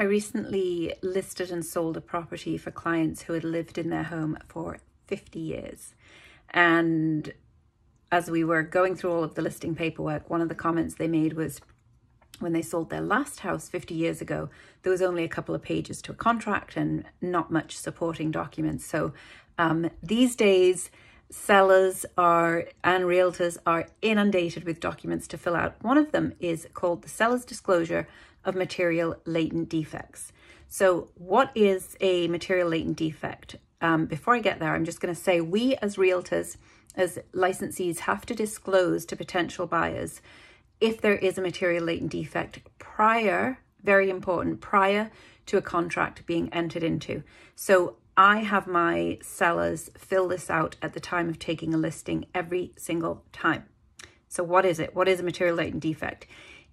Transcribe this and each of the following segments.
I recently listed and sold a property for clients who had lived in their home for 50 years. And as we were going through all of the listing paperwork, one of the comments they made was when they sold their last house 50 years ago, there was only a couple of pages to a contract and not much supporting documents. So these days, sellers and realtors are inundated with documents to fill out. One of them is called the seller's disclosure of material latent defects. So what is a material latent defect? Before I get there, I'm just going to say we as realtors, as licensees, have to disclose to potential buyers if there is a material latent defect prior, very important, prior to a contract being entered into. So I have my sellers fill this out at the time of taking a listing every single time. So what is it? What is a material latent defect?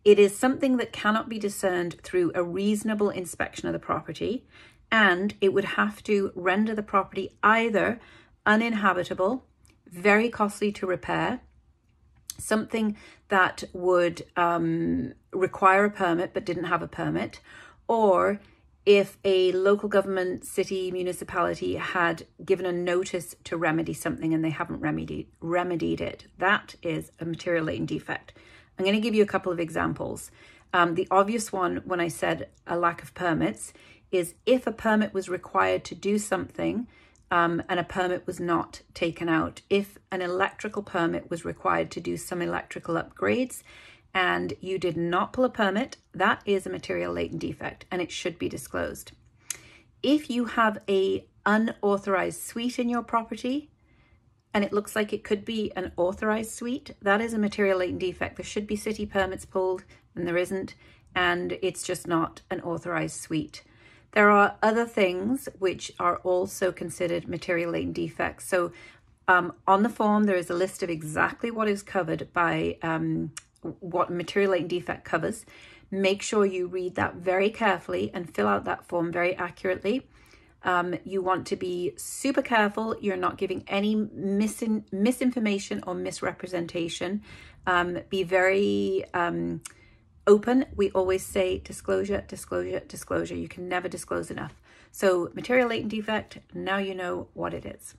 It is something that cannot be discerned through a reasonable inspection of the property, and it would have to render the property either uninhabitable, very costly to repair, something that would require a permit but didn't have a permit, or if a local government, city, municipality had given a notice to remedy something and they haven't remedied it. That is a material latent defect. I'm going to give you a couple of examples. The obvious one, when I said a lack of permits, is if a permit was required to do something and a permit was not taken out. If an electrical permit was required to do some electrical upgrades and you did not pull a permit, that is a material latent defect and it should be disclosed. If you have an unauthorized suite in your property and it looks like it could be an authorized suite, that is a material latent defect. There should be city permits pulled and there isn't, and it's just not an authorized suite. There are other things which are also considered material latent defects. So on the form, there is a list of exactly what is covered by what material latent defect covers. Make sure you read that very carefully and fill out that form very accurately. You want to be super careful. You're not giving any misinformation or misrepresentation. Be very open. We always say disclosure, disclosure, disclosure. You can never disclose enough. So material latent defect, now you know what it is.